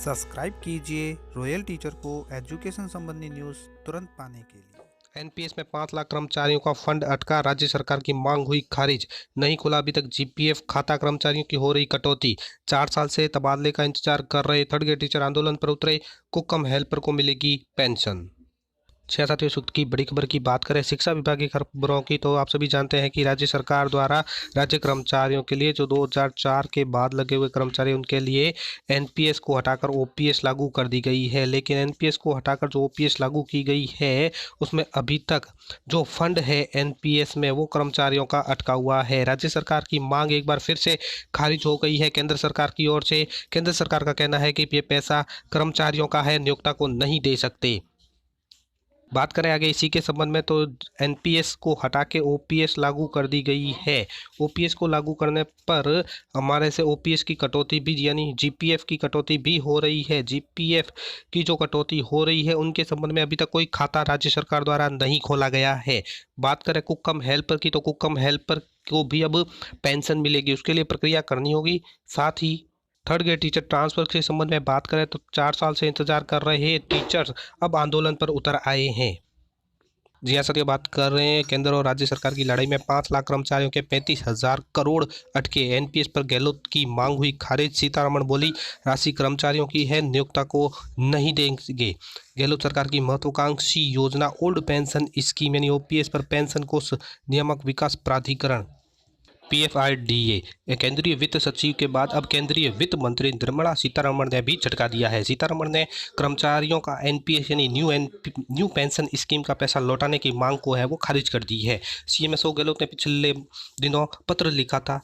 Subscribe कीजिए royal teacher को education संबंधी न्यूज़ तुरंत पाने के लिए। एनपीएस में 5 लाख कर्मचारियों का फंड अटका, राज्य सरकार की मांग हुई खारिज। नहीं खुला अभी तक जीपीएफ खाता, कर्मचारियों की हो रही कटौती। 4 साल से तबादले का इंतजार कर रहे थर्ड ग्रेड टीचर आंदोलन पर उतरे, कुक कम हेल्पर को मिलेगी पेंशन। छह साथियों, सुख की बड़ी खबर की बात करें शिक्षा विभाग की खबरों की, तो आप सभी जानते हैं कि राज्य सरकार द्वारा राज्य कर्मचारियों के लिए जो 2004 के बाद लगे हुए कर्मचारी, उनके लिए एनपीएस को हटाकर ओपीएस लागू कर दी गई है। लेकिन एनपीएस को हटाकर जो ओपीएस लागू की गई है, उसमें अभी तक जो फंड है एनपीएस में, वो कर्मचारियों का अटका हुआ है। राज्य सरकार की मांग एक बार फिर से खारिज हो गई है केंद्र सरकार की ओर से। केंद्र सरकार का कहना है कि ये पैसा कर्मचारियों का है, नियोक्ता को नहीं दे सकते। बात करें आगे इसी के संबंध में, तो एनपीएस को हटा के ओपीएस लागू कर दी गई है। ओपीएस को लागू करने पर हमारे से ओपीएस की कटौती भी, यानी जीपीएफ की कटौती भी हो रही है। जीपीएफ की जो कटौती हो रही है, उनके संबंध में अभी तक कोई खाता राज्य सरकार द्वारा नहीं खोला गया है। बात करें कुक कम हेल्पर की, तो कुक कम हेल्पर को भी अब पेंशन मिलेगी, उसके लिए प्रक्रिया करनी होगी। साथ ही थर्ड ग्रेड टीचर ट्रांसफर के संबंध में बात करें, तो 4 साल से इंतजार कर रहे टीचर्स अब आंदोलन पर उतर आए हैं। जी हाँ साथियों, बात कर रहे हैं केंद्र और राज्य सरकार की लड़ाई में 5 लाख कर्मचारियों के 35,000 करोड़ अटके। एनपीएस पर गहलोत की मांग हुई खारिज। सीतारमण बोली, राशि कर्मचारियों की है, नियोक्ता को नहीं देंगे। गहलोत सरकार की महत्वाकांक्षी योजना ओल्ड पेंशन स्कीम यानी ओपीएस पर पेंशन कोष नियामक विकास प्राधिकरण पीएफआरडीए केंद्रीय वित्त सचिव के बाद अब केंद्रीय वित्त मंत्री निर्मला सीतारमण ने भी झटका दिया है। सीतारमण ने कर्मचारियों का एनपीएस यानी न्यू पेंशन स्कीम का पैसा लौटाने की मांग को है वो खारिज कर दी है। सीएम अशोक गहलोत ने पिछले दिनों पत्र लिखा था।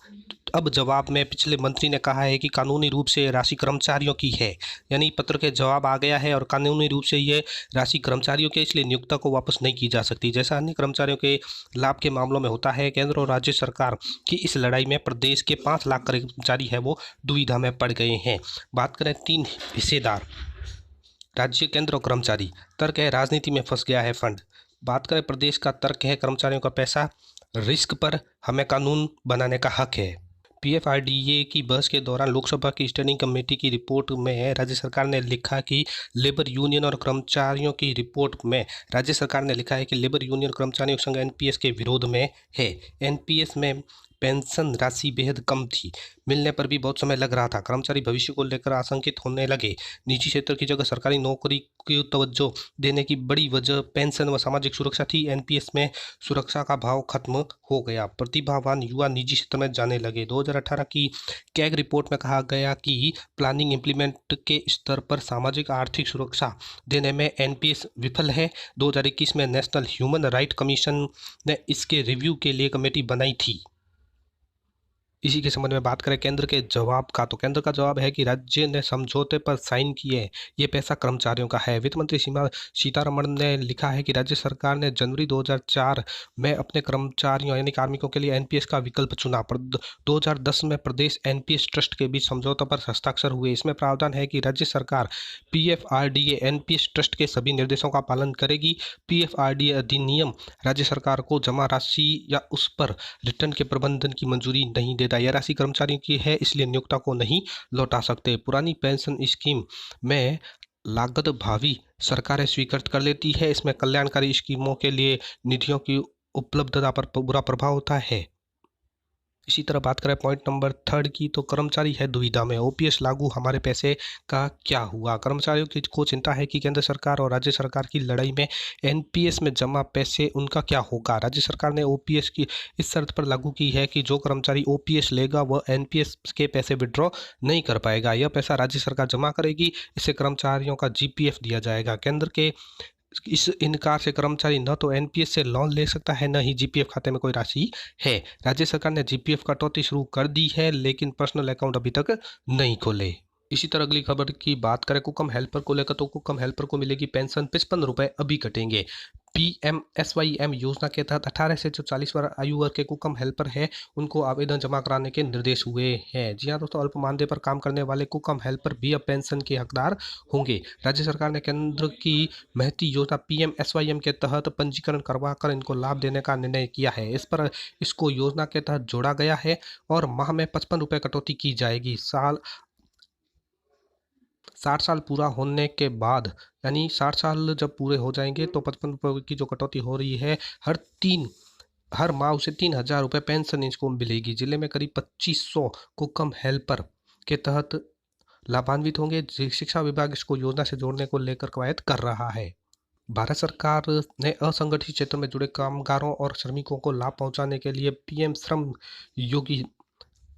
अब जवाब में पिछले मंत्री ने कहा है कि कानूनी रूप से राशि कर्मचारियों की है, यानी पत्र के जवाब आ गया है और कानूनी रूप से ये राशि कर्मचारियों के, इसलिए नियोक्ता को वापस नहीं की जा सकती, जैसा अन्य कर्मचारियों के लाभ के मामलों में होता है। केंद्र और राज्य सरकार की इस लड़ाई में प्रदेश के 5 लाख कर्मचारी है वो दुविधा में पड़ गए हैं। बात करें 3 हिस्सेदार, राज्य, केंद्र और कर्मचारी। तर्क है राजनीति में फंस गया है फंड। बात करें प्रदेश का तर्क है कर्मचारियों का पैसा रिस्क पर, हमें कानून बनाने का हक है। पीएफआरडीए की बहस के दौरान लोकसभा की स्टैंडिंग कमेटी की रिपोर्ट में राज्य सरकार ने लिखा कि लेबर यूनियन और कर्मचारियों की रिपोर्ट में राज्य सरकार ने लिखा है कि लेबर यूनियन कर्मचारियों संघ एनपीएस के विरोध में है। एनपीएस में पेंशन राशि बेहद कम थी, मिलने पर भी बहुत समय लग रहा था। कर्मचारी भविष्य को लेकर आशंकित होने लगे। निजी क्षेत्र की जगह सरकारी नौकरी की तवज्जो देने की बड़ी वजह पेंशन व सामाजिक सुरक्षा थी। एनपीएस में सुरक्षा का भाव खत्म हो गया, प्रतिभावान युवा निजी क्षेत्र में जाने लगे। 2018 की कैग रिपोर्ट में कहा गया कि प्लानिंग इम्प्लीमेंट के स्तर पर सामाजिक आर्थिक सुरक्षा देने में एनपीएस विफल है। 2021 में नेशनल ह्यूमन राइट कमीशन ने इसके रिव्यू के लिए कमेटी बनाई थी। इसी के संबंध में बात करें केंद्र के जवाब का, तो केंद्र का जवाब है कि राज्य ने समझौते पर साइन किए, ये पैसा कर्मचारियों का है। वित्त मंत्री सीतारमण ने लिखा है कि राज्य सरकार ने जनवरी 2004 में अपने कर्मचारियों यानी कार्मिकों के लिए एनपीएस का विकल्प चुना। 2010 में प्रदेश एनपीएस ट्रस्ट के बीच समझौता पर हस्ताक्षर हुए। इसमें प्रावधान है कि राज्य सरकार पीएफआरडीए एनपीएस ट्रस्ट के सभी निर्देशों का पालन करेगी। पीएफआरडीए अधिनियम राज्य सरकार को जमा राशि या उस पर रिटर्न के प्रबंधन की मंजूरी नहीं देता। यह राशि कर्मचारियों की है, इसलिए नियोक्ता को नहीं लौटा सकते। पुरानी पेंशन स्कीम में लागत भावी सरकारें स्वीकृत कर लेती है। इसमें कल्याणकारी स्कीमों के लिए निधियों की उपलब्धता पर बुरा प्रभाव होता है। इसी तरह बात करें पॉइंट नंबर 3 की, तो कर्मचारी है दुविधा में, ओपीएस लागू, हमारे पैसे का क्या हुआ। कर्मचारियों की को चिंता है कि केंद्र सरकार और राज्य सरकार की लड़ाई में एनपीएस में जमा पैसे उनका क्या होगा। राज्य सरकार ने ओपीएस की इस शर्त पर लागू की है कि जो कर्मचारी ओपीएस लेगा वह एनपीएस के पैसे विड्रॉ नहीं कर पाएगा। यह पैसा राज्य सरकार जमा करेगी, इससे कर्मचारियों का जीपीएफ दिया जाएगा। केंद्र के इस इनकार से कर्मचारी न तो एनपीएस से लोन ले सकता है, न ही जीपीएफ खाते में कोई राशि है। राज्य सरकार ने जीपीएफ कटौती शुरू कर दी है, लेकिन पर्सनल अकाउंट अभी तक नहीं खोले। इसी तरह अगली खबर की बात करें कुकम हेल्पर को लेकर, तो कुकम हेल्पर को मिलेगी पेंशन, 55 रुपये अभी कटेंगे। पीएमएसवाईएम योजना के तहत 18 से जो 40 वर्ष आयु वर्ग के कुकम हेल्पर है, उनको आवेदन जमा कराने के निर्देश हुए हैं। जी हाँ दोस्तों, अल्प मानदेय पर काम करने वाले कुकम हेल्पर भी अब पेंशन के हकदार होंगे। राज्य सरकार ने केंद्र की महती योजना पीएमएसवाईएम के तहत पंजीकरण करवाकर इनको लाभ देने का निर्णय किया है। इस पर इसको योजना के तहत जोड़ा गया है और माह में 55 रुपये कटौती की जाएगी। 60 साल पूरा होने के बाद, यानी 60 साल जब पूरे हो जाएंगे तो 55 रुपये की जो कटौती हो रही है, हर माह उसे 3,000 रुपये पेंशन इसको मिलेगी। जिले में करीब 2500 कुकम हेल्पर के तहत लाभान्वित होंगे। शिक्षा विभाग इसको योजना से जोड़ने को लेकर कवायद कर रहा है। भारत सरकार ने असंगठित क्षेत्र में जुड़े कामगारों और श्रमिकों को लाभ पहुंचाने के लिए पीएम श्रम योगी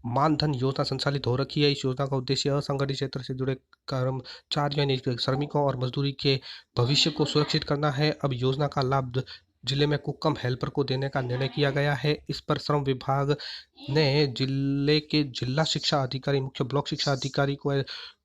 मानधन योजना संचालित हो रखी है। इस योजना का उद्देश्य असंगठित क्षेत्र से जुड़े कर्मचारियों यानी श्रमिकों और मजदूरी के भविष्य को सुरक्षित करना है। अब योजना का लाभ जिले में कुकम हेल्पर को देने का निर्णय किया गया है। इस पर श्रम विभाग ने जिले के जिला शिक्षा अधिकारी, मुख्य ब्लॉक शिक्षा अधिकारी को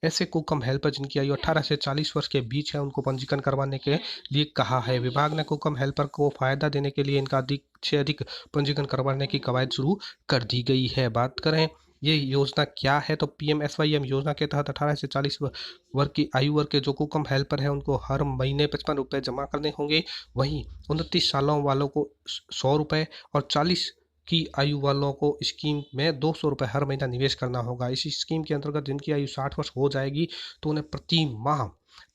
ऐसे कुकम हेल्पर जिनकी आयु 18 से 40 वर्ष के बीच है उनको पंजीकरण करवाने के लिए कहा है। विभाग ने कुकम हेल्पर को फायदा देने के लिए इनका अधिक से अधिक पंजीकरण करवाने की कवायद शुरू कर दी गई है। बात करें ये योजना क्या है तो PMSYM योजना के तहत 18 से 40 वर्ग की आयु वर्ग के जो कुकम हेल्पर है उनको हर महीने 55 रुपये जमा करने होंगे। वहीं 29 सालों वालों को 100 रुपये और 40 की आयु वालों को स्कीम में 200 रुपये हर महीना निवेश करना होगा। इस स्कीम के अंतर्गत जिनकी आयु 60 वर्ष हो जाएगी तो उन्हें प्रति माह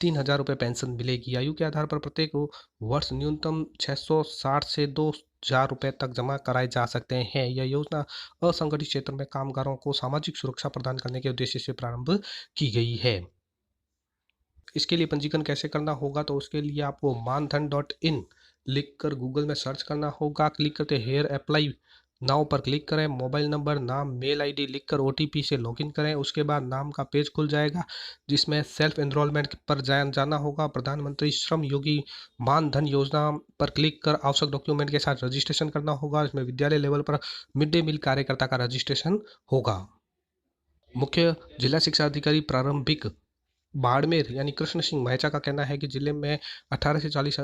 3,000 रुपये पेंशन मिलेगी। आयु के आधार पर प्रत्येक वर्ष न्यूनतम 660 से 2,000 रुपये तक जमा कराए जा सकते हैं। यह योजना असंगठित क्षेत्र में कामगारों को सामाजिक सुरक्षा प्रदान करने के उद्देश्य से प्रारंभ की गई है। इसके लिए पंजीकरण कैसे करना होगा तो उसके लिए आपको मानधन.in लिखकर गूगल में सर्च करना होगा। क्लिक करते हेयर अप्लाई नाउ पर क्लिक करें। मोबाइल नंबर, नाम, मेल आईडी लिखकर OTP से लॉगिन करें। उसके बाद नाम का पेज खुल जाएगा जिसमें सेल्फ एनरोलमेंट पर जाना होगा। प्रधानमंत्री श्रम योगी मानधन योजना पर क्लिक कर आवश्यक डॉक्यूमेंट के साथ रजिस्ट्रेशन करना होगा। इसमें विद्यालय लेवल पर मिड डे मील कार्यकर्ता का रजिस्ट्रेशन होगा। मुख्य जिला शिक्षा अधिकारी प्रारंभिक बाड़मेर यानी कृष्ण सिंह महचा का कहना है कि जिले में 18 से 40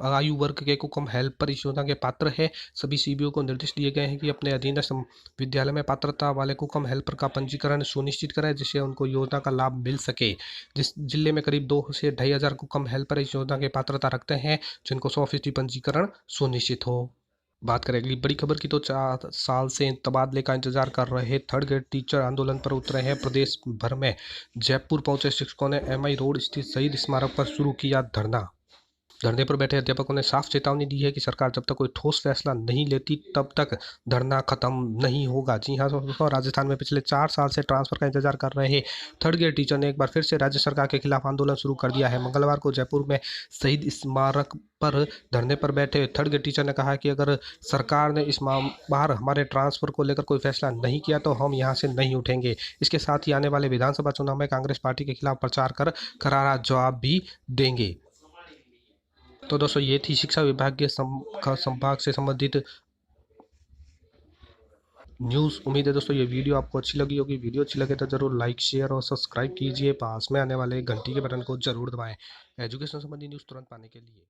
आयु वर्ग के कुकम हेल्पर इस योजना के पात्र है। सभी CBO को निर्देश दिए गए हैं कि अपने अधीनस्थ विद्यालय में पात्रता वाले कुकम हेल्पर का पंजीकरण सुनिश्चित करें जिससे उनको योजना का लाभ मिल सके। जिस जिले में करीब 2 से 2,500 कुकम हेल्पर इस योजना के पात्रता रखते हैं जिनको 100% पंजीकरण सुनिश्चित हो। बात करें अगली बड़ी खबर की तो 4 साल से तबादले का इंतजार कर रहे थर्ड ग्रेड टीचर आंदोलन पर उतरे हैं। प्रदेश भर में जयपुर पहुंचे शिक्षकों ने MI रोड स्थित शहीद स्मारक पर शुरू किया धरना। धरने पर बैठे अध्यापकों ने साफ चेतावनी दी है कि सरकार जब तक कोई ठोस फैसला नहीं लेती तब तक धरना खत्म नहीं होगा। जी हाँ दोस्तों, राजस्थान में पिछले 4 साल से ट्रांसफर का इंतजार कर रहे थर्ड ग्रेड टीचर ने एक बार फिर से राज्य सरकार के खिलाफ आंदोलन शुरू कर दिया है। मंगलवार को जयपुर में शहीद स्मारक पर धरने पर बैठे थर्ड ग्रेड टीचर ने कहा कि अगर सरकार ने इस बार हमारे ट्रांसफर को लेकर कोई फैसला नहीं किया तो हम यहाँ से नहीं उठेंगे। इसके साथ ही आने वाले विधानसभा चुनाव में कांग्रेस पार्टी के खिलाफ प्रचार कर करारा जवाब भी देंगे। तो दोस्तों ये थी शिक्षा विभाग के संभाग से संबंधित न्यूज़। उम्मीद है दोस्तों ये वीडियो आपको अच्छी लगी होगी। वीडियो अच्छी लगे तो जरूर लाइक, शेयर और सब्सक्राइब कीजिए। पास में आने वाले घंटी के बटन को जरूर दबाएं एजुकेशन संबंधी न्यूज़ तुरंत पाने के लिए।